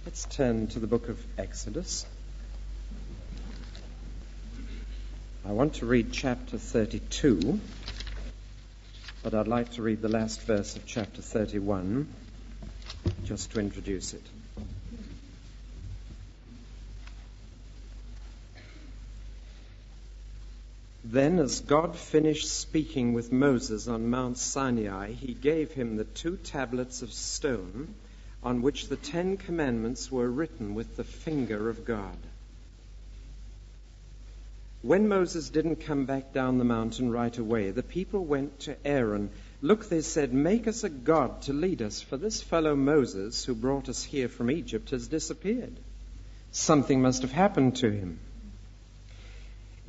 Let's turn to the book of Exodus. I want to read chapter 32, but I'd like to read the last verse of chapter 31 just to introduce it. Then, as God finished speaking with Moses on Mount Sinai, he gave him the 2 tablets of stone on which the 10 commandments were written with the finger of God. When Moses didn't come back down the mountain right away, the people went to Aaron. "Look," they said, "make us a god to lead us, for this fellow Moses, who brought us here from Egypt, has disappeared. Something must have happened to him."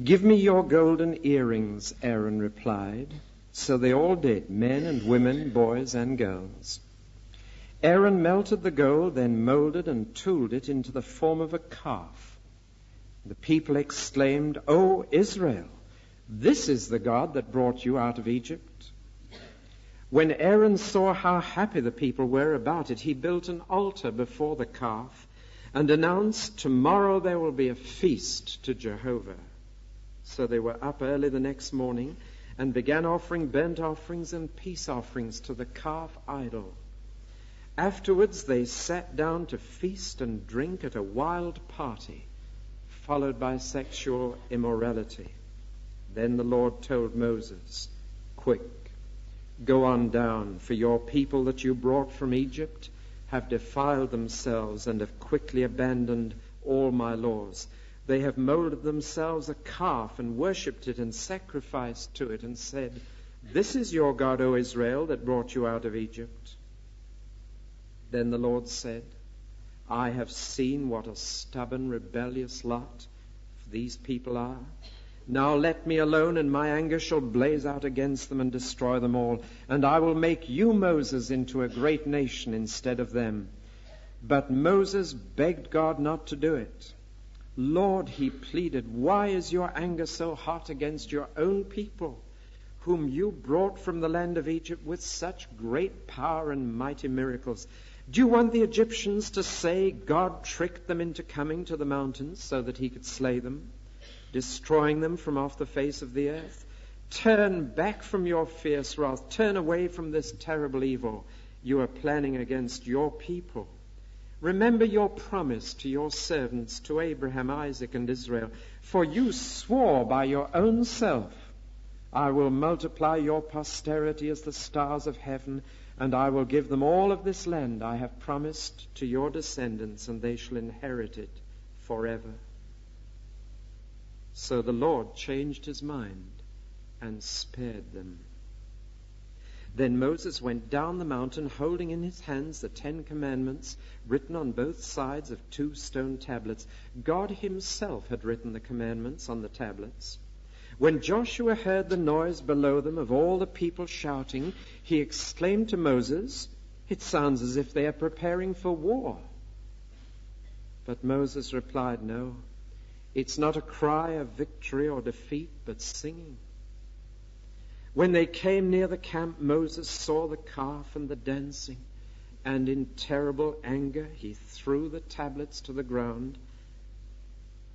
"Give me your golden earrings," Aaron replied. So they all did, men and women, boys and girls. Aaron melted the gold, then molded and tooled it into the form of a calf. The people exclaimed, "O Israel, this is the God that brought you out of Egypt." When Aaron saw how happy the people were about it, he built an altar before the calf and announced, "Tomorrow there will be a feast to Jehovah." So they were up early the next morning and began offering burnt offerings and peace offerings to the calf idol. Afterwards they sat down to feast and drink at a wild party, followed by sexual immorality. Then the Lord told Moses, "Quick, go on down, for your people that you brought from Egypt have defiled themselves and have quickly abandoned all my laws. They have molded themselves a calf and worshipped it and sacrificed to it and said, 'This is your God, O Israel, that brought you out of Egypt.'" Then the Lord said, "I have seen what a stubborn, rebellious lot these people are. Now let me alone, and my anger shall blaze out against them and destroy them all. And I will make you, Moses, into a great nation instead of them." But Moses begged God not to do it. "Lord," he pleaded, "why is your anger so hot against your own people, whom you brought from the land of Egypt with such great power and mighty miracles? Do you want the Egyptians to say God tricked them into coming to the mountains so that he could slay them, destroying them from off the face of the earth? Turn back from your fierce wrath. Turn away from this terrible evil you are planning against your people. Remember your promise to your servants, to Abraham, Isaac, and Israel. For you swore by your own self, 'I will multiply your posterity as the stars of heaven, and I will give them all of this land I have promised to your descendants, and they shall inherit it forever.' So the Lord changed his mind and spared them. Then Moses went down the mountain, holding in his hands the 10 commandments, written on both sides of 2 stone tablets. God himself had written the commandments on the tablets. When Joshua heard the noise below them of all the people shouting, he exclaimed to Moses, 'It sounds as if they are preparing for war.' But Moses replied, 'No, it's not a cry of victory or defeat, but singing.' When they came near the camp, Moses saw the calf and the dancing, and in terrible anger he threw the tablets to the ground,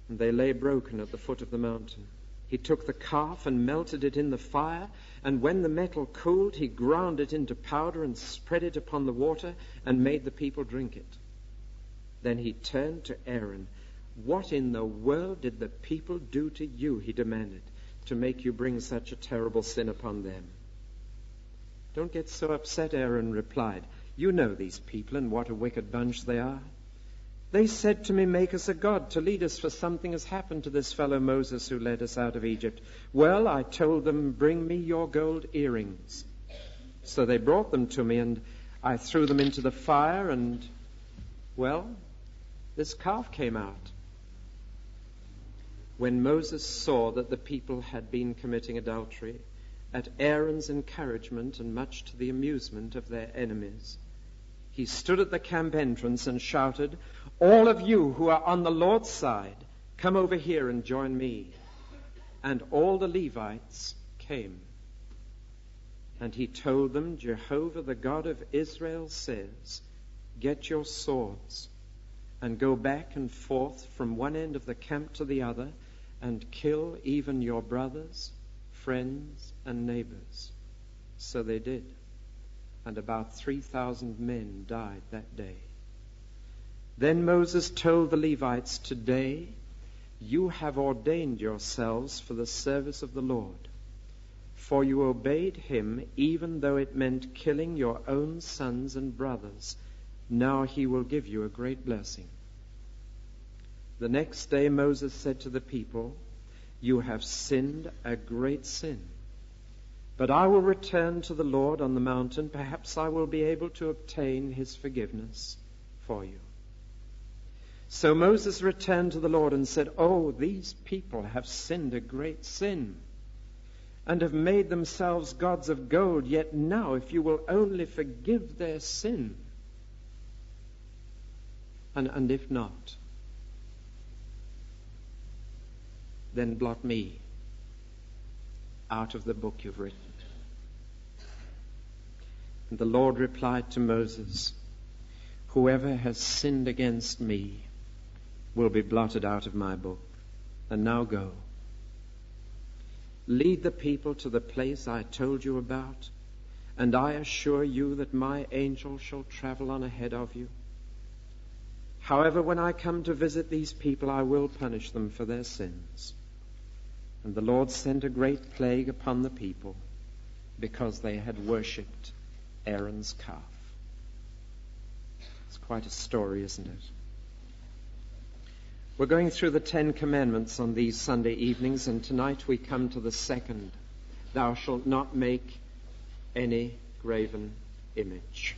and they lay broken at the foot of the mountain. He took the calf and melted it in the fire, and when the metal cooled, he ground it into powder and spread it upon the water and made the people drink it. Then he turned to Aaron. 'What in the world did the people do to you?' he demanded, 'to make you bring such a terrible sin upon them?' 'Don't get so upset,' Aaron replied. 'You know these people and what a wicked bunch they are. They said to me, "Make us a god to lead us, for something has happened to this fellow Moses who led us out of Egypt." Well, I told them, "Bring me your gold earrings." So they brought them to me, and I threw them into the fire, and, well, this calf came out." When Moses saw that the people had been committing adultery, at Aaron's encouragement and much to the amusement of their enemies, he stood at the camp entrance and shouted, "All of you who are on the Lord's side, come over here and join me." And all the Levites came. And he told them, "Jehovah, the God of Israel, says, 'Get your swords and go back and forth from one end of the camp to the other and kill even your brothers, friends, and neighbors. So they did, and about 3,000 men died that day. Then Moses told the Levites, "Today you have ordained yourselves for the service of the Lord, for you obeyed him even though it meant killing your own sons and brothers. Now he will give you a great blessing." The next day Moses said to the people, "You have sinned a great sin. But I will return to the Lord on the mountain. Perhaps I will be able to obtain his forgiveness for you." So Moses returned to the Lord and said, "Oh, these people have sinned a great sin and have made themselves gods of gold. Yet now, if you will only forgive their sin, and if not, then blot me out of the book you've written." And the Lord replied to Moses, "Whoever has sinned against me will be blotted out of my book. And now go. Lead the people to the place I told you about, and I assure you that my angel shall travel on ahead of you. However, when I come to visit these people, I will punish them for their sins." And the Lord sent a great plague upon the people because they had worshipped Aaron's calf. It's quite a story, isn't it? We're going through the 10 Commandments on these Sunday evenings, and tonight we come to the second. Thou shalt not make any graven image.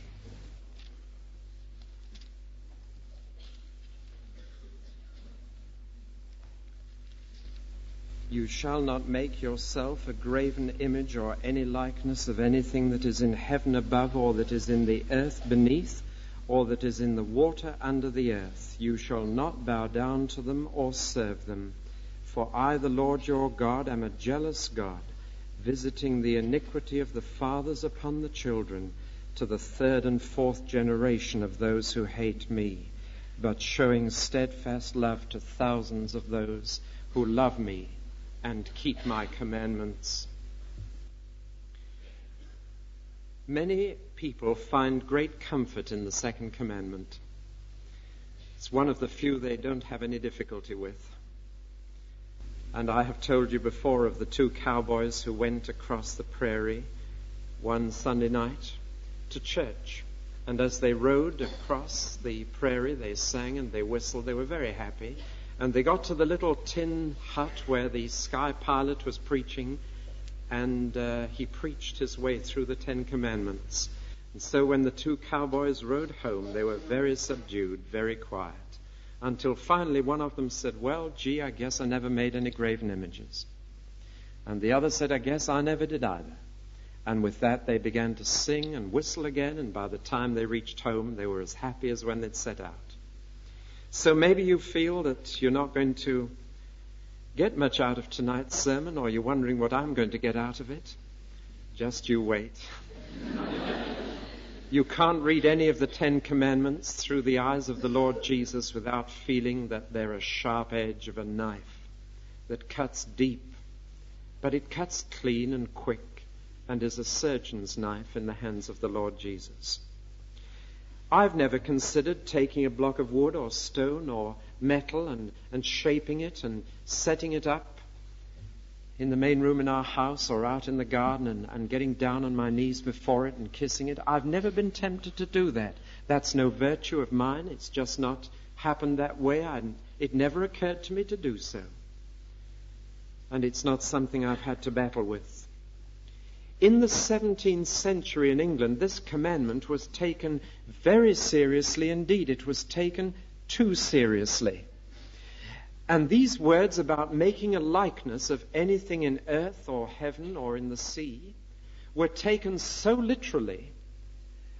You shall not make yourself a graven image or any likeness of anything that is in heaven above, or that is in the earth beneath, or that is in the water under the earth. You shall not bow down to them or serve them. For I, the Lord your God, am a jealous God, visiting the iniquity of the fathers upon the children, to the 3rd and 4th generation of those who hate me, but showing steadfast love to thousands of those who love me and keep my commandments. Many people find great comfort in the second commandment. It's one of the few they don't have any difficulty with. And I have told you before of the 2 cowboys who went across the prairie one Sunday night to church. And as they rode across the prairie, they sang and they whistled. They were very happy. And they got to the little tin hut where the sky pilot was preaching, and he preached his way through the 10 Commandments. And so when the 2 cowboys rode home, they were very subdued, very quiet, until finally one of them said, "Well, gee, I guess I never made any graven images." And the other said, "I guess I never did either." And with that, they began to sing and whistle again, and by the time they reached home, they were as happy as when they'd set out. So maybe you feel that you're not going to get much out of tonight's sermon, or you're wondering what I'm going to get out of it. Just you wait. You can't read any of the 10 Commandments through the eyes of the Lord Jesus without feeling that they're a sharp edge of a knife that cuts deep, but it cuts clean and quick and is a surgeon's knife in the hands of the Lord Jesus. I've never considered taking a block of wood or stone or metal and shaping it and setting it up in the main room in our house or out in the garden and getting down on my knees before it and kissing it. I've never been tempted to do that. That's no virtue of mine. It's just not happened that way. It never occurred to me to do so. And it's not something I've had to battle with. In the 17th century in England, this commandment was taken very seriously indeed. It was taken too seriously. And these words about making a likeness of anything in earth or heaven or in the sea were taken so literally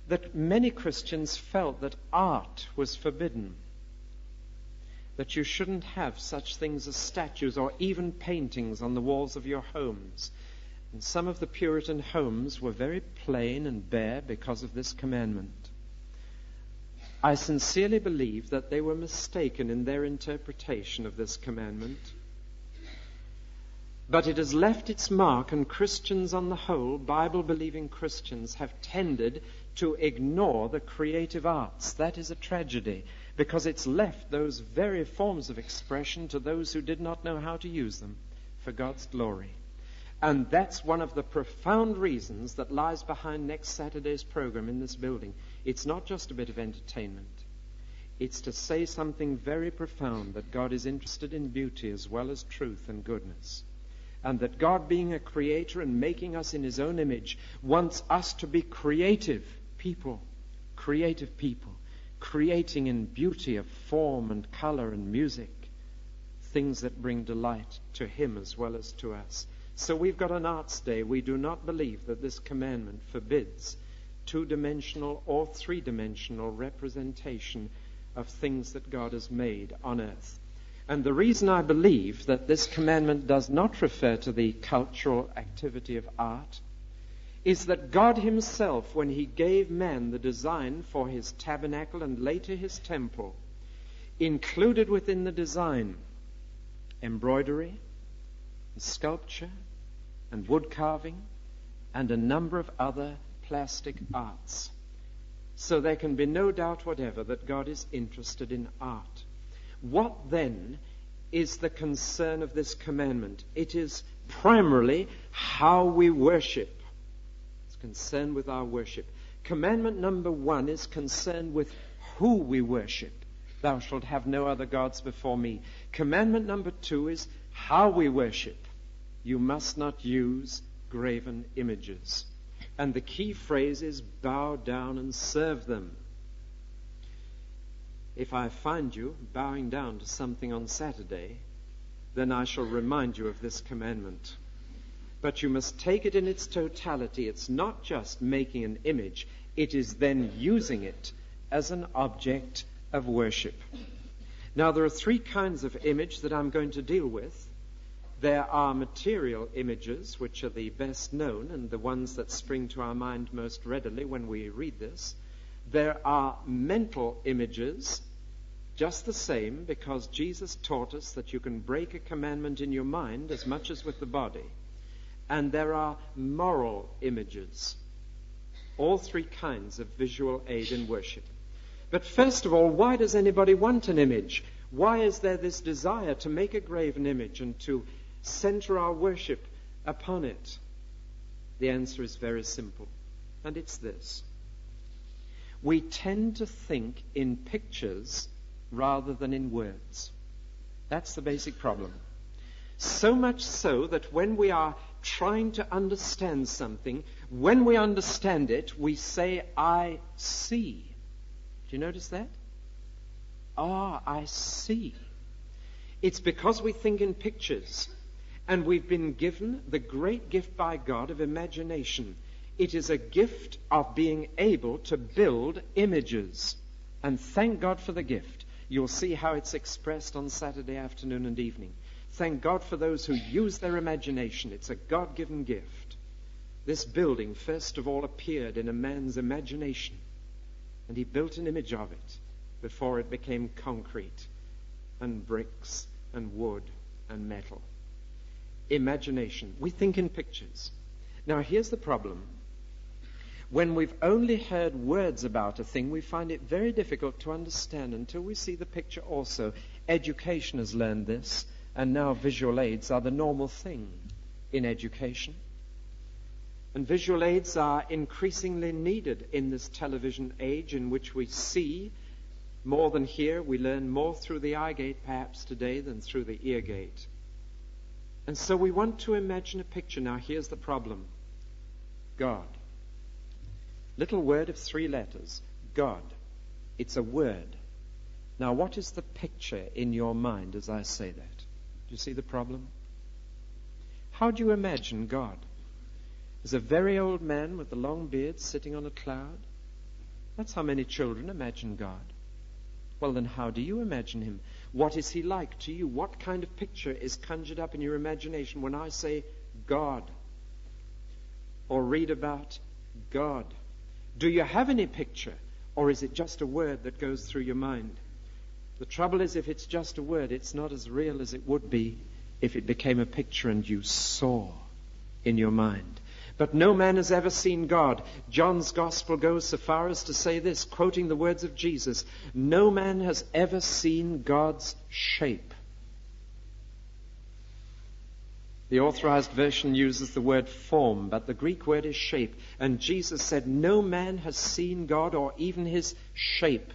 that many Christians felt that art was forbidden, that you shouldn't have such things as statues or even paintings on the walls of your homes. And some of the Puritan homes were very plain and bare because of this commandment. I sincerely believe that they were mistaken in their interpretation of this commandment. But it has left its mark, and Christians on the whole, Bible-believing Christians, have tended to ignore the creative arts. That is a tragedy, because it's left those very forms of expression to those who did not know how to use them for God's glory. And that's one of the profound reasons that lies behind next Saturday's program in this building. It's not just a bit of entertainment. It's to say something very profound, that God is interested in beauty as well as truth and goodness. And that God, being a creator and making us in his own image, wants us to be creative people, creating in beauty of form and color and music, things that bring delight to him as well as to us. So we've got an arts day. We do not believe that this commandment forbids two-dimensional or three-dimensional representation of things that God has made on earth. And the reason I believe that this commandment does not refer to the cultural activity of art is that God himself, when he gave man the design for his tabernacle and later his temple, included within the design embroidery, and sculpture, and wood carving, and a number of other plastic arts. So there can be no doubt whatever that God is interested in art. What then is the concern of this commandment? It is primarily how we worship. It's concerned with our worship. Commandment number 1 is concerned with who we worship. Thou shalt have no other gods before me. Commandment number 2 is how we worship. You must not use graven images. And the key phrase is bow down and serve them. If I find you bowing down to something on Saturday, then I shall remind you of this commandment. But you must take it in its totality. It's not just making an image. It is then using it as an object of worship. Now, there are 3 kinds of image that I'm going to deal with. There are material images, which are the best known and the ones that spring to our mind most readily when we read this. There are mental images, just the same, because Jesus taught us that you can break a commandment in your mind as much as with the body. And there are moral images, all 3 kinds of visual aid in worship. But first of all, why does anybody want an image? Why is there this desire to make a graven image and to center our worship upon it? The answer is very simple, and it's this. We tend to think in pictures rather than in words. That's the basic problem. So much so that when we are trying to understand something, when we understand it, we say, I see. Do you notice that? I see. It's because we think in pictures, and we've been given the great gift by God of imagination. It is a gift of being able to build images. And thank God for the gift. You'll see how it's expressed on Saturday afternoon and evening. Thank God for those who use their imagination. It's a God-given gift. This building, first of all, appeared in a man's imagination, and he built an image of it before it became concrete and bricks and wood and metal. Imagination. We think in pictures. Now, here's the problem. When we've only heard words about a thing, we find it very difficult to understand until we see the picture also. Education has learned this, and now visual aids are the normal thing in education. And visual aids are increasingly needed in this television age in which we see more than hear. We learn more through the eye gate perhaps today than through the ear gate. And so we want to imagine a picture. Now, here's the problem. God. Little word of 3 letters. God. It's a word. Now, what is the picture in your mind as I say that? Do you see the problem? How do you imagine God? As a very old man with a long beard sitting on a cloud? That's how many children imagine God. Well, then how do you imagine him? What is he like to you? What kind of picture is conjured up in your imagination when I say God? Or read about God? Do you have any picture? Or is it just a word that goes through your mind? The trouble is, if it's just a word, it's not as real as it would be if it became a picture and you saw in your mind. But no man has ever seen God. John's gospel goes so far as to say this, quoting the words of Jesus, no man has ever seen God's shape. The Authorized Version uses the word form, but the Greek word is shape. And Jesus said, no man has seen God or even his shape.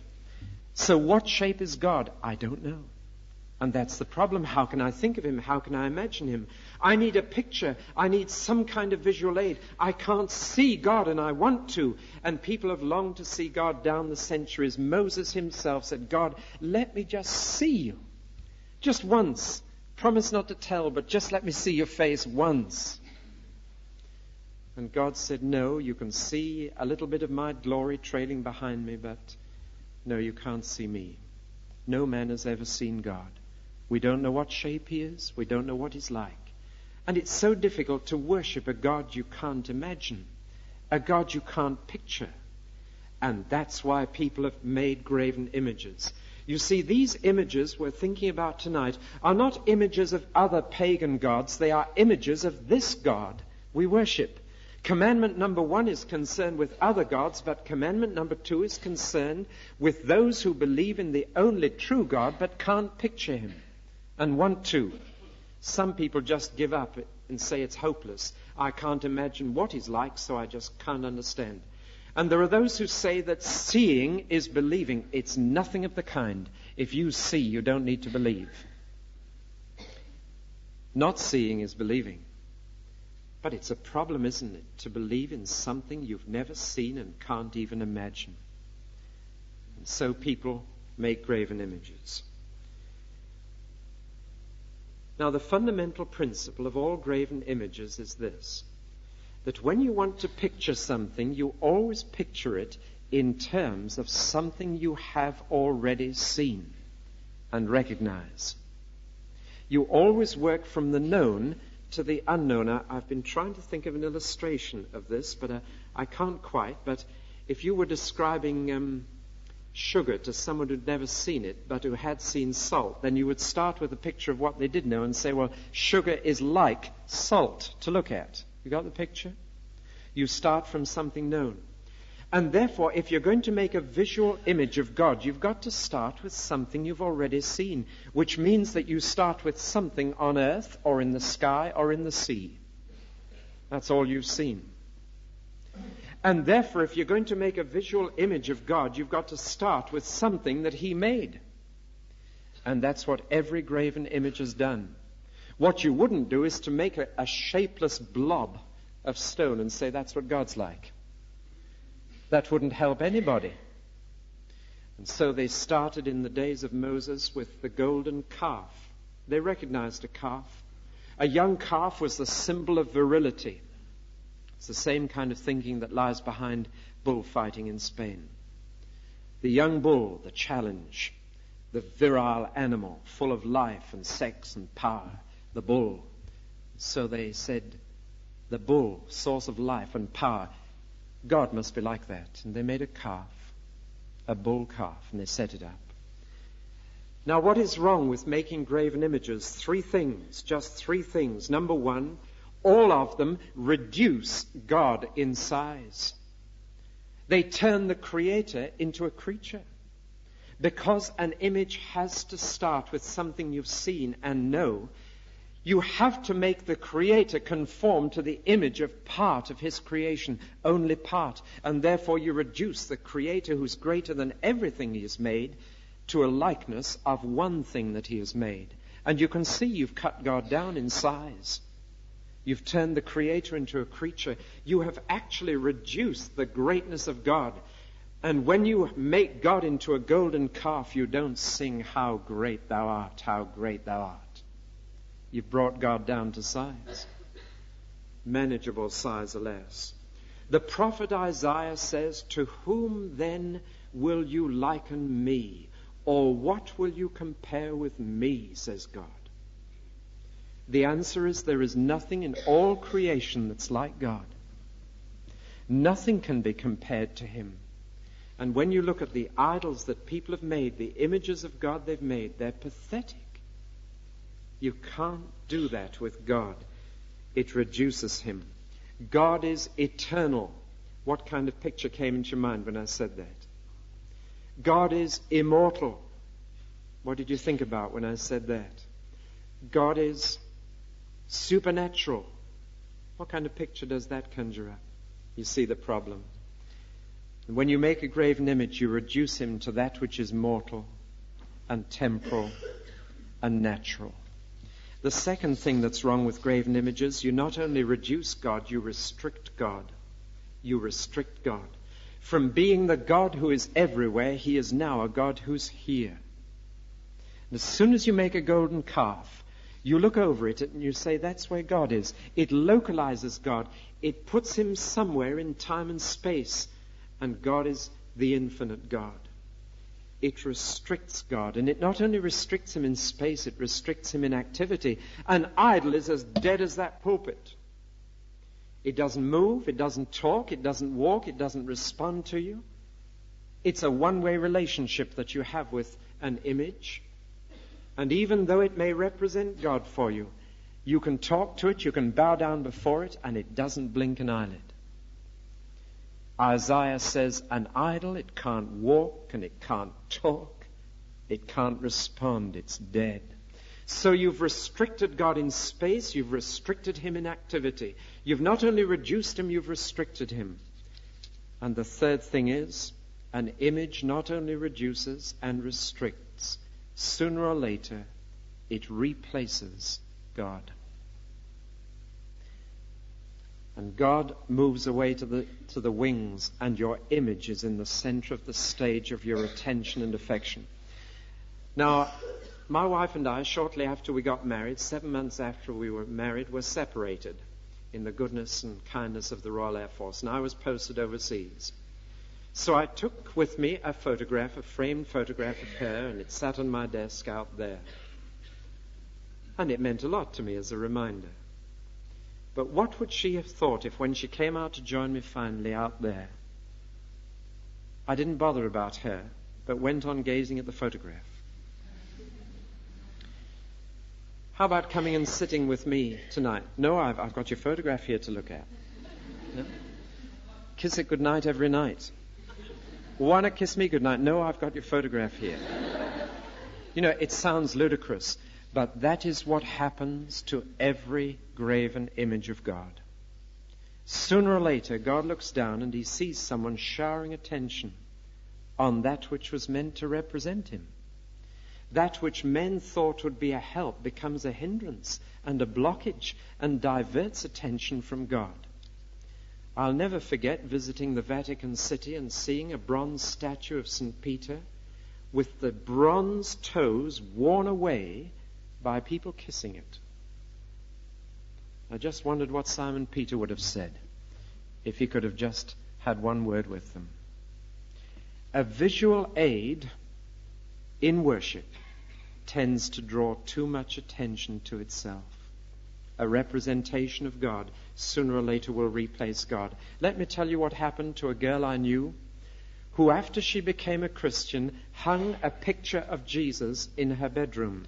So what shape is God? I don't know. And that's the problem. How can I think of him? How can I imagine him? I need a picture. I need some kind of visual aid. I can't see God, and I want to. And people have longed to see God down the centuries. Moses himself said, God, let me just see you. Just once. Promise not to tell, but just let me see your face once. And God said, no, you can see a little bit of my glory trailing behind me, but no, you can't see me. No man has ever seen God. We don't know what shape he is. We don't know what he's like. And it's so difficult to worship a God you can't imagine, a God you can't picture. And that's why people have made graven images. You see, these images we're thinking about tonight are not images of other pagan gods. They are images of this God we worship. Commandment number 1 is concerned with other gods, but commandment number 2 is concerned with those who believe in the only true God but can't picture him and want to. Some people just give up and say it's hopeless. I can't imagine what he's like, so I just can't understand. And there are those who say that seeing is believing. It's nothing of the kind. If you see, you don't need to believe. Not seeing is believing. But it's a problem, isn't it, to believe in something you've never seen and can't even imagine. And so people make graven images. Now, the fundamental principle of all graven images is this, that when you want to picture something, you always picture it in terms of something you have already seen and recognize. You always work from the known to the unknown. I've been trying to think of an illustration of this, but I can't quite. But if you were describing sugar to someone who'd never seen it, but who had seen salt, then you would start with a picture of what they did know and say, well, sugar is like salt to look at. You got the picture? You start from something known. And therefore, if you're going to make a visual image of God, you've got to start with something you've already seen, which means that you start with something on earth or in the sky or in the sea. That's all you've seen. And therefore, if you're going to make a visual image of God, you've got to start with something that he made. And that's what every graven image has done. What you wouldn't do is to make a shapeless blob of stone and say that's what God's like. That wouldn't help anybody. And so they started in the days of Moses with the golden calf. They recognized a calf. A young calf was the symbol of virility. It's the same kind of thinking that lies behind bullfighting in Spain. The young bull, the challenge, the virile animal, full of life and sex and power, the bull. So they said, the bull, source of life and power. God must be like that. And they made a calf, a bull calf, and they set it up. Now, what is wrong with making graven images? 3 things, just 3 things. Number 1, all of them reduce God in size. They turn the Creator into a creature. Because an image has to start with something you've seen and know, you have to make the Creator conform to the image of part of his creation, only part. And therefore you reduce the Creator, who's greater than everything he has made, to a likeness of one thing that he has made. And you can see you've cut God down in size. You've turned the Creator into a creature. You have actually reduced the greatness of God. And when you make God into a golden calf, you don't sing, how great thou art, how great thou art. You've brought God down to size. Manageable size, alas. The prophet Isaiah says, to whom then will you liken me? Or what will you compare with me, says God. The answer is there is nothing in all creation that's like God. Nothing can be compared to him. And when you look at the idols that people have made, the images of God they've made, they're pathetic. You can't do that with God. It reduces him. God is eternal. What kind of picture came into your mind when I said that? God is immortal. What did you think about when I said that? God is supernatural. What kind of picture does that conjure up? You see the problem. And when you make a graven image, you reduce him to that which is mortal and temporal and natural. The second thing that's wrong with graven images, you not only reduce God, you restrict God. You restrict God. From being the God who is everywhere, he is now a God who's here. And as soon as you make a golden calf, you look over it and you say, that's where God is. It localizes God. It puts him somewhere in time and space. And God is the infinite God. It restricts God. And it not only restricts him in space, it restricts him in activity. An idol is as dead as that pulpit. It doesn't move, it doesn't talk, it doesn't walk, it doesn't respond to you. It's a one-way relationship that you have with an image. And even though it may represent God for you, you can talk to it, you can bow down before it, and it doesn't blink an eyelid. Isaiah says, an idol, it can't walk and it can't talk, it can't respond, it's dead. So you've restricted God in space, you've restricted him in activity. You've not only reduced him, you've restricted him. And the third thing is, an image not only reduces and restricts, sooner or later it replaces God. And God moves away to the wings, and your image is in the center of the stage of your attention and affection. Now, my wife and I, shortly after we got married, 7 months after we were married, were separated in the goodness and kindness of the Royal Air Force, and I was posted overseas. So I took with me a photograph, a framed photograph of her, and it sat on my desk out there. And it meant a lot to me as a reminder. But what would she have thought if when she came out to join me finally out there, I didn't bother about her, but went on gazing at the photograph? How about coming and sitting with me tonight? No, I've got your photograph here to look at. No? Kiss it goodnight every night. Want to kiss me goodnight? No, I've got your photograph here. You know, it sounds ludicrous, but that is what happens to every graven image of God. Sooner or later, God looks down and he sees someone showering attention on that which was meant to represent him. That which men thought would be a help becomes a hindrance and a blockage and diverts attention from God. I'll never forget visiting the Vatican City and seeing a bronze statue of St. Peter with the bronze toes worn away by people kissing it. I just wondered what Simon Peter would have said if he could have just had one word with them. A visual aid in worship tends to draw too much attention to itself. A representation of God sooner or later will replace God. Let me tell you what happened to a girl I knew who, after she became a Christian, hung a picture of Jesus in her bedroom.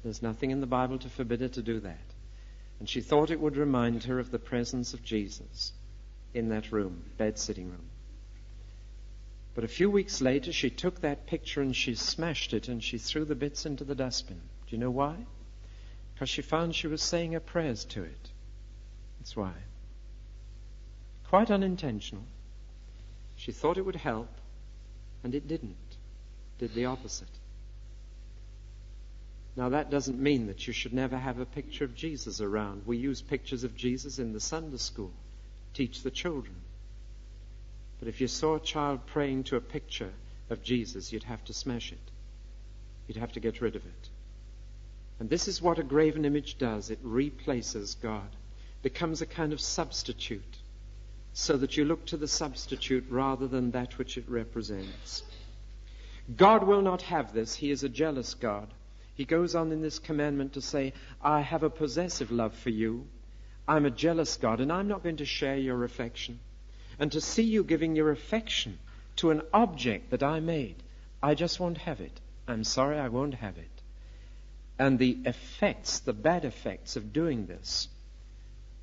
There's nothing in the Bible to forbid her to do that. And she thought it would remind her of the presence of Jesus in that room, bed-sitting room. But a few weeks later, she took that picture and she smashed it and she threw the bits into the dustbin. Do you know why? Because she found she was saying her prayers to it. That's why. Quite unintentional. She thought it would help, and it didn't. Did the opposite. Now, that doesn't mean that you should never have a picture of Jesus around. We use pictures of Jesus in the Sunday school, teach the children. But if you saw a child praying to a picture of Jesus, you'd have to smash it. You'd have to get rid of it. And this is what a graven image does. It replaces God, becomes a kind of substitute, so that you look to the substitute rather than that which it represents. God will not have this. He is a jealous God. He goes on in this commandment to say, I have a possessive love for you. I'm a jealous God, and I'm not going to share your affection. And to see you giving your affection to an object that I made. I just won't have it. I'm sorry, I won't have it. And the effects, the bad effects of doing this,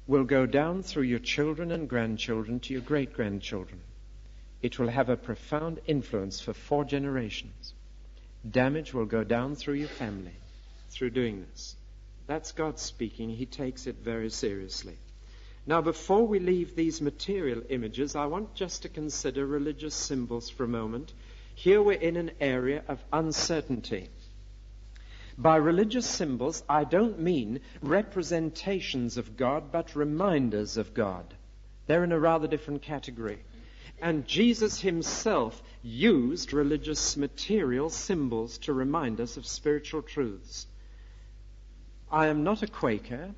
will go down through your children and grandchildren to your great-grandchildren. It will have a profound influence for 4 generations. Damage will go down through your family through doing this. That's God speaking. He takes it very seriously. Now, before we leave these material images, I want just to consider religious symbols for a moment. Here we're in an area of uncertainty. By religious symbols, I don't mean representations of God, but reminders of God. They're in a rather different category. And Jesus himself used religious material symbols to remind us of spiritual truths. I am not a Quaker.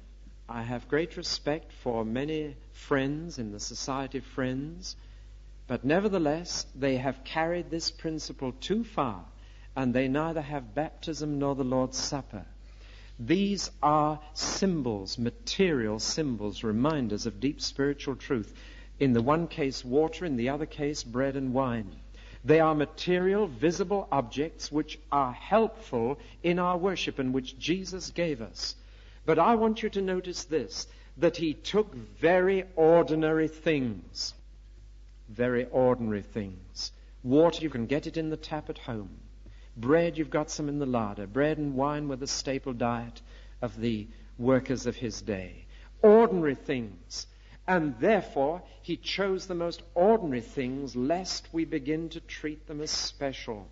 I have great respect for many friends in the Society of Friends, but nevertheless, they have carried this principle too far, and they neither have baptism nor the Lord's Supper. These are symbols, material symbols, reminders of deep spiritual truth. In the one case, water, in the other case, bread and wine. They are material, visible objects which are helpful in our worship and which Jesus gave us. But I want you to notice this, that he took very ordinary things. Very ordinary things. Water, you can get it in the tap at home. Bread, you've got some in the larder. Bread and wine were the staple diet of the workers of his day. Ordinary things. And therefore, he chose the most ordinary things, lest we begin to treat them as special.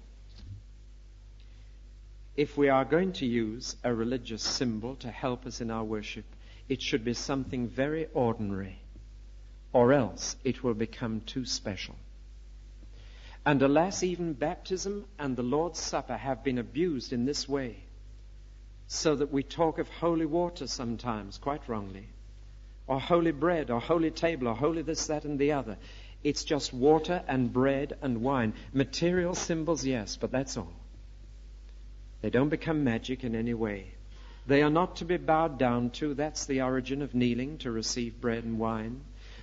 If we are going to use a religious symbol to help us in our worship, it should be something very ordinary, or else it will become too special. And alas, even baptism and the Lord's Supper have been abused in this way, so that we talk of holy water sometimes, quite wrongly, or holy bread, or holy table, or holy this, that, and the other. It's just water and bread and wine. Material symbols, yes, but that's all. They don't become magic in any way. They are not to be bowed down to. That's the origin of kneeling, to receive bread and wine.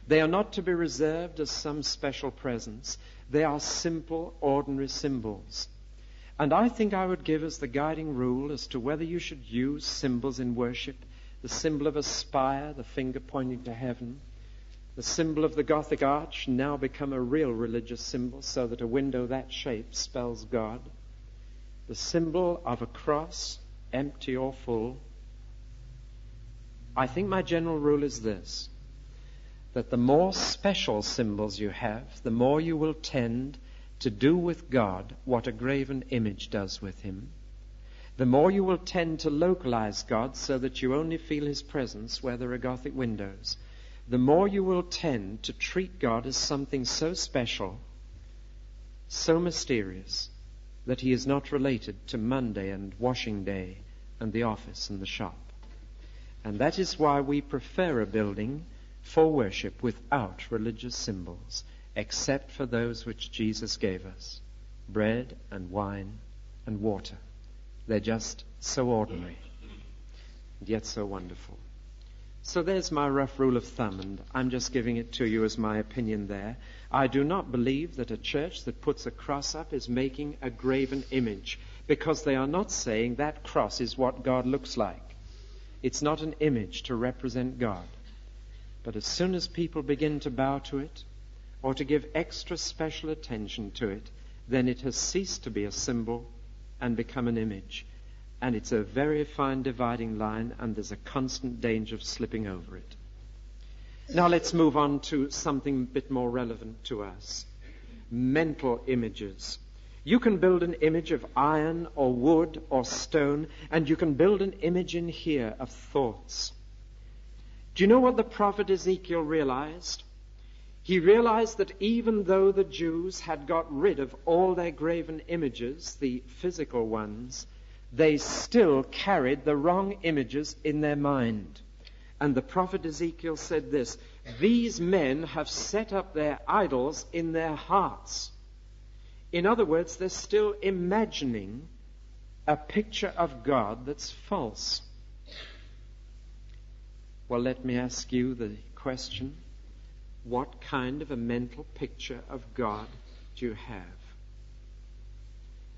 They are not to be reserved as some special presence. They are simple, ordinary symbols. And I think I would give as the guiding rule as to whether you should use symbols in worship, the symbol of a spire, the finger pointing to heaven, the symbol of the Gothic arch, now become a real religious symbol, so that a window that shape spells God, the symbol of a cross, empty or full. I think my general rule is this, that the more special symbols you have, the more you will tend to do with God what a graven image does with him. The more you will tend to localize God so that you only feel his presence where there are Gothic windows. The more you will tend to treat God as something so special, so mysterious, that he is not related to Monday and washing day and the office and the shop. And that is why we prefer a building for worship without religious symbols, except for those which Jesus gave us, bread and wine and water. They're just so ordinary, and yet so wonderful. So there's my rough rule of thumb, and I'm just giving it to you as my opinion there. I do not believe that a church that puts a cross up is making a graven image, because they are not saying that cross is what God looks like. It's not an image to represent God. But as soon as people begin to bow to it, or to give extra special attention to it, then it has ceased to be a symbol and become an image. And it's a very fine dividing line, and there's a constant danger of slipping over it. Now let's move on to something a bit more relevant to us. Mental images. You can build an image of iron or wood or stone, and you can build an image in here of thoughts. Do you know what the prophet Ezekiel realized? He realized that even though the Jews had got rid of all their graven images, the physical ones, they still carried the wrong images in their mind. And the prophet Ezekiel said this, "These men have set up their idols in their hearts." In other words, they're still imagining a picture of God that's false. Well, let me ask you the question, what kind of a mental picture of God do you have?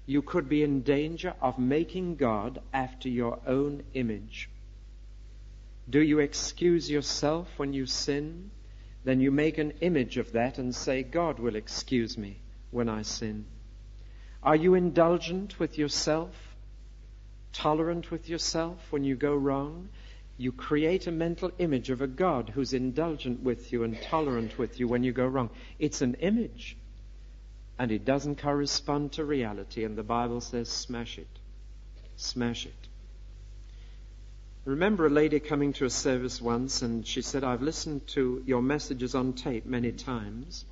You could be in danger of making God after your own image. Do you excuse yourself when you sin? Then you make an image of that and say, God will excuse me when I sin. Are you indulgent with yourself? Tolerant with yourself when you go wrong? You create a mental image of a God who's indulgent with you and tolerant with you when you go wrong. It's an image, and it doesn't correspond to reality, and the Bible says smash it. Smash it. I remember a lady coming to a service once, and she said, I've listened to your messages on tape many times.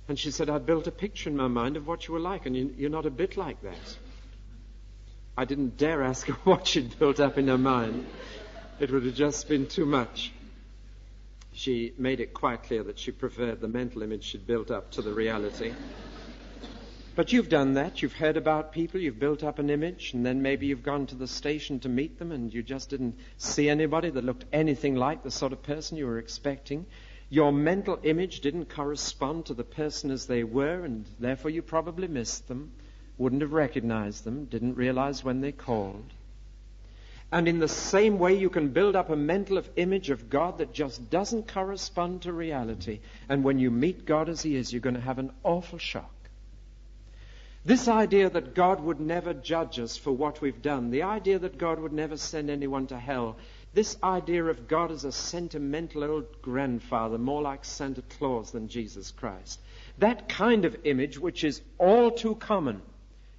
And she said, I built a picture in my mind of what you were like, and you're not a bit like that. I didn't dare ask her what she'd built up in her mind. It would have just been too much. She made it quite clear that she preferred the mental image she'd built up to the reality. But you've done that. You've heard about people. You've built up an image, and then maybe you've gone to the station to meet them, and you just didn't see anybody that looked anything like the sort of person you were expecting. Your mental image didn't correspond to the person as they were, and therefore you probably missed them, wouldn't have recognized them, didn't realize when they called. And in the same way, you can build up a mental image of God that just doesn't correspond to reality. And when you meet God as He is, you're going to have an awful shock. This idea that God would never judge us for what we've done, the idea that God would never send anyone to hell, this idea of God as a sentimental old grandfather, more like Santa Claus than Jesus Christ, that kind of image, which is all too common.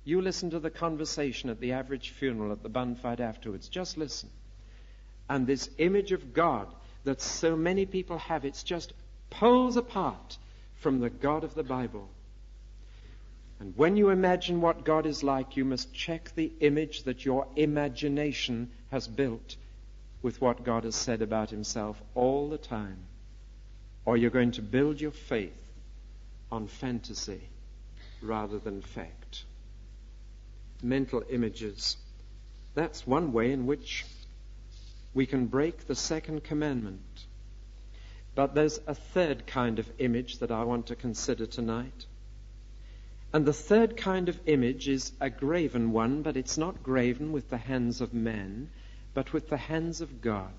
You listen to the conversation at the average funeral, at the bun fight afterwards. Just listen. And this image of God that so many people have, it's just poles apart from the God of the Bible. And when you imagine what God is like, you must check the image that your imagination has built with what God has said about Himself all the time. Or you're going to build your faith on fantasy rather than fact. Mental images. That's one way in which we can break the second commandment. But there's a third kind of image that I want to consider tonight. And the third kind of image is a graven one, but it's not graven with the hands of men, but with the hands of God.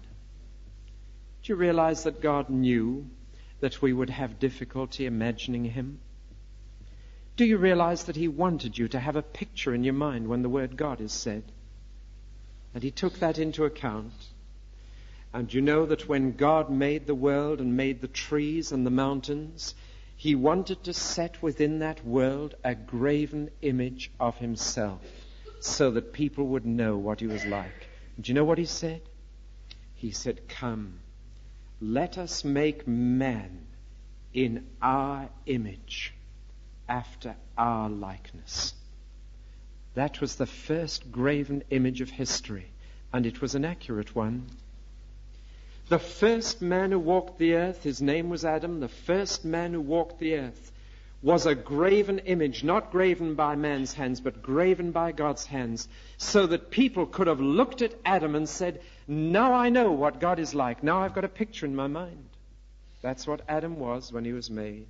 Do you realize that God knew that we would have difficulty imagining Him? Do you realize that He wanted you to have a picture in your mind when the word God is said? And He took that into account. And you know that when God made the world and made the trees and the mountains, He wanted to set within that world a graven image of Himself so that people would know what He was like. Do you know what He said? He said, come, let us make man in our image, after our likeness. That was the first graven image of history, and it was an accurate one. The first man who walked the earth, his name was Adam, the first man who walked the earth was a graven image, not graven by man's hands, but graven by God's hands, so that people could have looked at Adam and said, now I know what God is like. Now I've got a picture in my mind. That's what Adam was when he was made.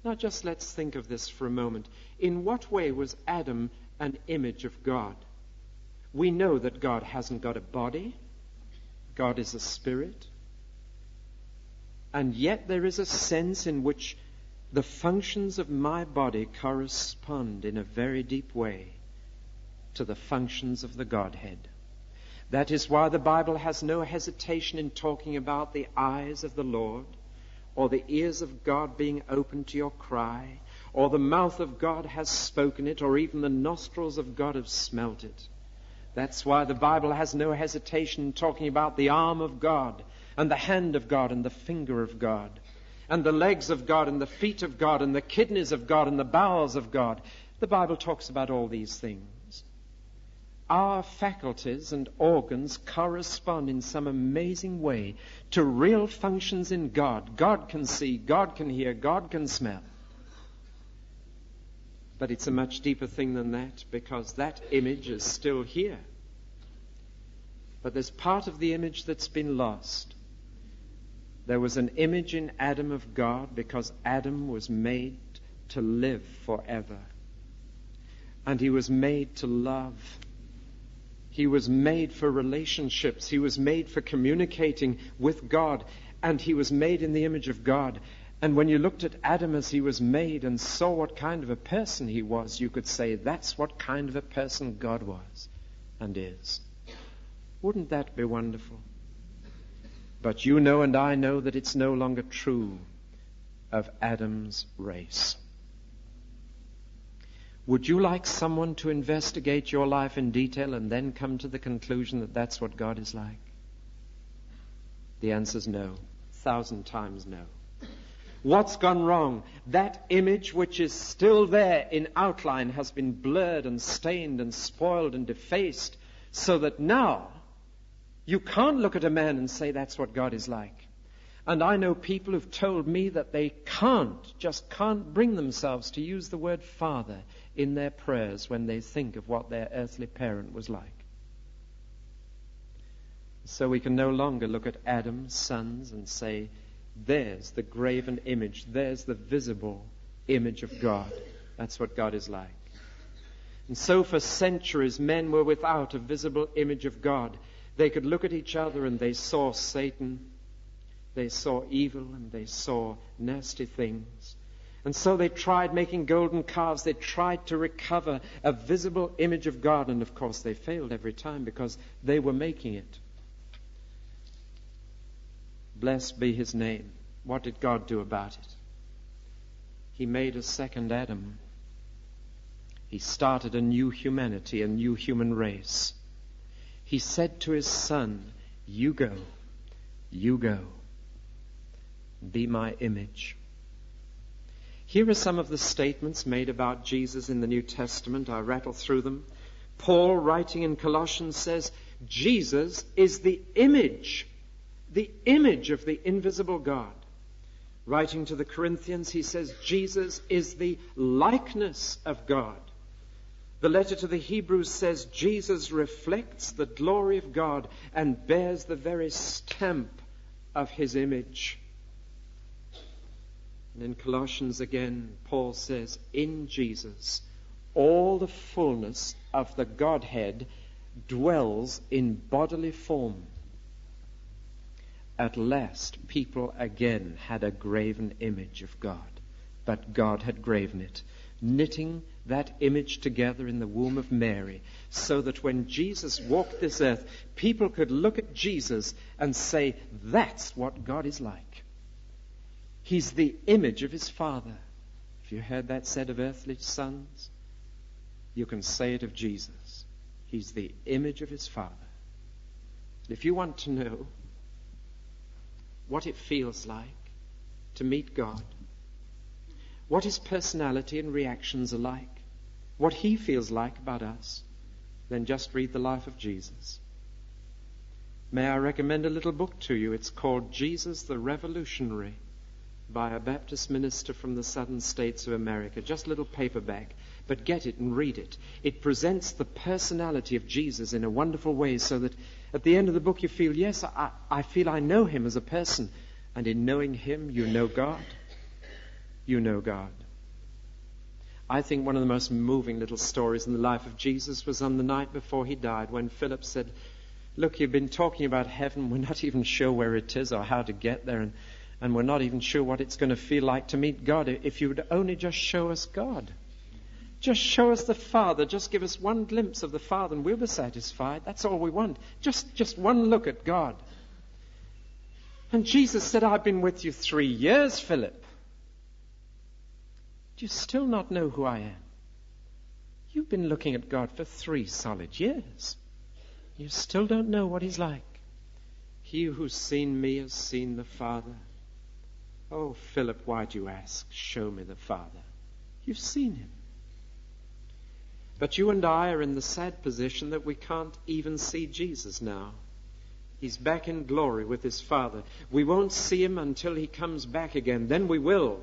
Now just let's think of this for a moment. In what way was Adam an image of God? We know that God hasn't got a body. God is a spirit. And yet there is a sense in which the functions of my body correspond in a very deep way to the functions of the Godhead. That is why the Bible has no hesitation in talking about the eyes of the Lord, or the ears of God being open to your cry, or the mouth of God has spoken it, or even the nostrils of God have smelt it. That's why the Bible has no hesitation in talking about the arm of God, and the hand of God, and the finger of God, and the legs of God, and the feet of God, and the kidneys of God, and the bowels of God. The Bible talks about all these things. Our faculties and organs correspond in some amazing way to real functions in God. God can see, God can hear, God can smell. But it's a much deeper thing than that, because that image is still here. But there's part of the image that's been lost. There was an image in Adam of God because Adam was made to live forever. And he was made to love. He was made for relationships. He was made for communicating with God. And he was made in the image of God. And when you looked at Adam as he was made and saw what kind of a person he was, you could say that's what kind of a person God was and is. Wouldn't that be wonderful? But you know and I know that it's no longer true of Adam's race. Would you like someone to investigate your life in detail and then come to the conclusion that that's what God is like? The answer is no. 1,000 times no. What's gone wrong? That image which is still there in outline has been blurred and stained and spoiled and defaced so that now you can't look at a man and say that's what God is like. And I know people who've told me that they just can't bring themselves to use the word Father in their prayers when they think of what their earthly parent was like. So we can no longer look at Adam's sons and say, there's the graven image, there's the visible image of God. That's what God is like. And so for centuries, men were without a visible image of God. They could look at each other and they saw Satan, they saw evil, and they saw nasty things. And so they tried making golden calves. They tried to recover a visible image of God. And of course they failed every time because they were making it. Blessed be his name. What did God do about it? He made a second Adam. He started a new humanity, a new human race. He said to his son, you go, be my image. Here are some of the statements made about Jesus in the New Testament. I rattle through them. Paul, writing in Colossians, says, Jesus is the image of the invisible God. Writing to the Corinthians, he says, Jesus is the likeness of God. The letter to the Hebrews says, Jesus reflects the glory of God and bears the very stamp of his image. And in Colossians again, Paul says, in Jesus, all the fullness of the Godhead dwells in bodily form. At last, people again had a graven image of God, but God had graven it, knitting that image together in the womb of Mary, so that when Jesus walked this earth, people could look at Jesus and say, that's what God is like. He's the image of his Father. Have you heard that said of earthly sons? You can say it of Jesus. He's the image of his Father. If you want to know what it feels like to meet God, what his personality and reactions are like, what he feels like about us, then just read the life of Jesus. May I recommend a little book to you? It's called Jesus the Revolutionary, by a Baptist minister from the southern states of America. Just a little paperback, but get it and read it. It presents the personality of Jesus in a wonderful way so that at the end of the book you feel, yes, I feel I know him as a person. And in knowing him, you know God. You know God. I think one of the most moving little stories in the life of Jesus was on the night before he died, when Philip said, look, you've been talking about heaven. We're not even sure where it is or how to get there. And we're not even sure what it's going to feel like to meet God. If you would only just show us God. Just show us the Father. Just give us one glimpse of the Father and we'll be satisfied. That's all we want. Just one look at God. And Jesus said, I've been with you 3 years, Philip. Do you still not know who I am? You've been looking at God for 3 solid years. You still don't know what he's like. He who's seen me has seen the Father. Oh, Philip, why do you ask? Show me the Father. You've seen him. But you and I are in the sad position that we can't even see Jesus now. He's back in glory with his Father. We won't see him until he comes back again. Then we will.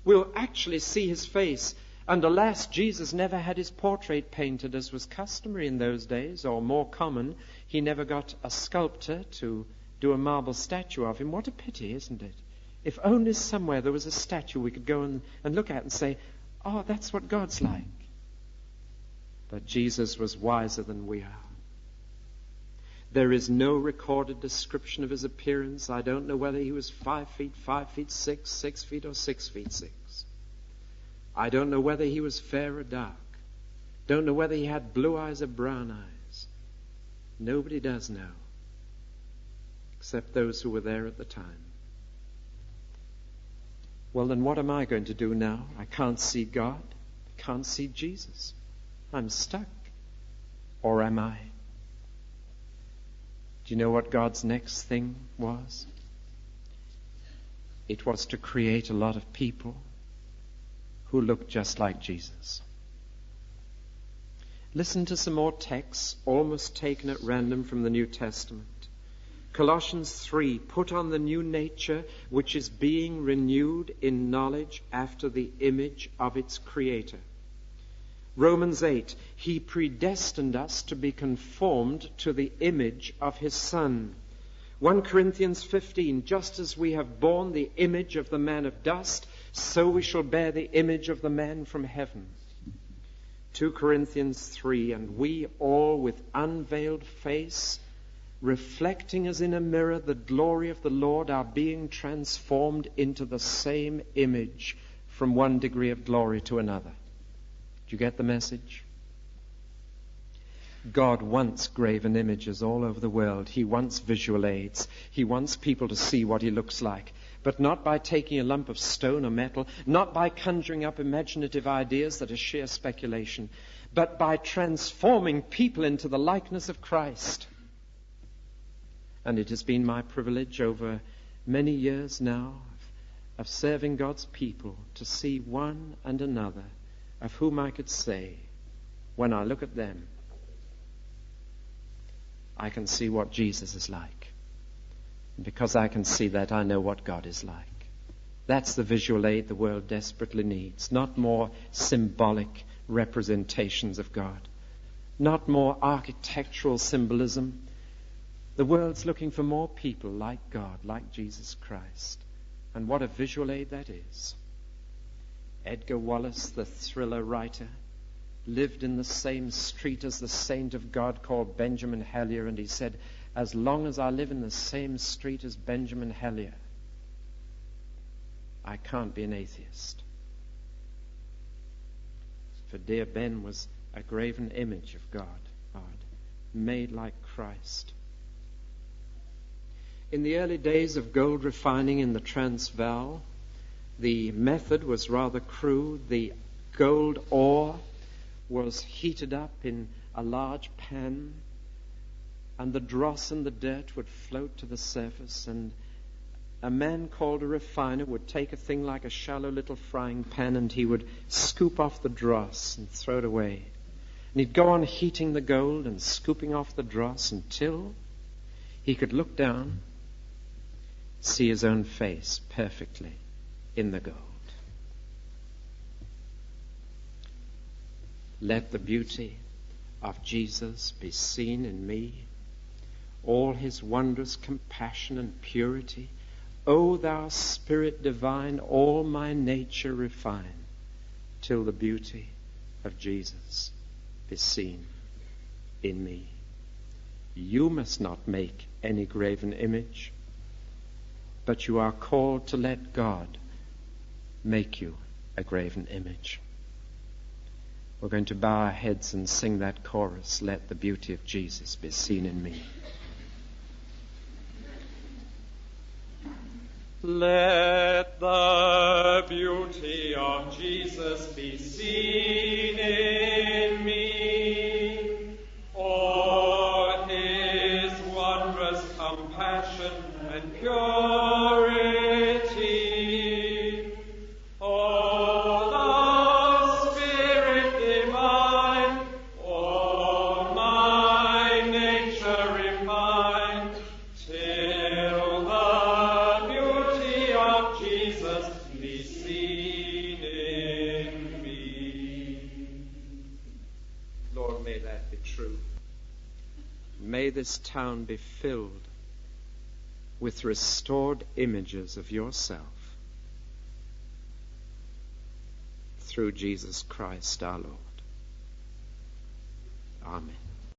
We'll actually see his face. And alas, Jesus never had his portrait painted as was customary in those days, or more common. He never got a sculptor to do a marble statue of him. What a pity, isn't it? If only somewhere there was a statue we could go and look at and say, oh, that's what God's like. But Jesus was wiser than we are. There is no recorded description of his appearance. I don't know whether he was 5 feet, 5 feet 6, 6 feet, or 6 feet 6. I don't know whether he was fair or dark. Don't know whether he had blue eyes or brown eyes. Nobody does know, except those who were there at the time. Well, then what am I going to do now? I can't see God. I can't see Jesus. I'm stuck. Or am I? Do you know what God's next thing was? It was to create a lot of people who looked just like Jesus. Listen to some more texts, almost taken at random from the New Testament. Colossians 3, put on the new nature which is being renewed in knowledge after the image of its creator. Romans 8, he predestined us to be conformed to the image of his Son. 1 Corinthians 15, just as we have borne the image of the man of dust, so we shall bear the image of the man from heaven. 2 Corinthians 3, and we all with unveiled face, reflecting as in a mirror the glory of the Lord, are being transformed into the same image from one degree of glory to another. Do you get the message? God wants graven images all over the world. He wants visual aids. He wants people to see what he looks like. But not by taking a lump of stone or metal, not by conjuring up imaginative ideas that are sheer speculation, but by transforming people into the likeness of Christ. And it has been my privilege over many years now of serving God's people to see one and another of whom I could say, when I look at them, I can see what Jesus is like. And because I can see that, I know what God is like. That's the visual aid the world desperately needs. Not more symbolic representations of God. Not more architectural symbolism. The world's looking for more people like God, like Jesus Christ. And what a visual aid that is. Edgar Wallace, the thriller writer, lived in the same street as the saint of God called Benjamin Hellier, and he said, as long as I live in the same street as Benjamin Hellier, I can't be an atheist. For dear Ben was a graven image of God, made like Christ. In the early days of gold refining in the Transvaal, the method was rather crude. The gold ore was heated up in a large pan, and the dross and the dirt would float to the surface, and a man called a refiner would take a thing like a shallow little frying pan, and he would scoop off the dross and throw it away. And he'd go on heating the gold and scooping off the dross until he could look down, see his own face perfectly in the gold. Let the beauty of Jesus be seen in me, all his wondrous compassion and purity. O thou Spirit divine, all my nature refine, till the beauty of Jesus be seen in me. You must not make any graven image, but you are called to let God make you a graven image. We're going to bow our heads and sing that chorus, let the beauty of Jesus be seen in me. Let the beauty of Jesus be seen in me, all his wondrous compassion and purity, all the Spirit divine, all my nature refine, till the beauty of Jesus be seen in me. Lord, may that be true. May this town be filled with restored images of yourself through Jesus Christ our Lord. Amen.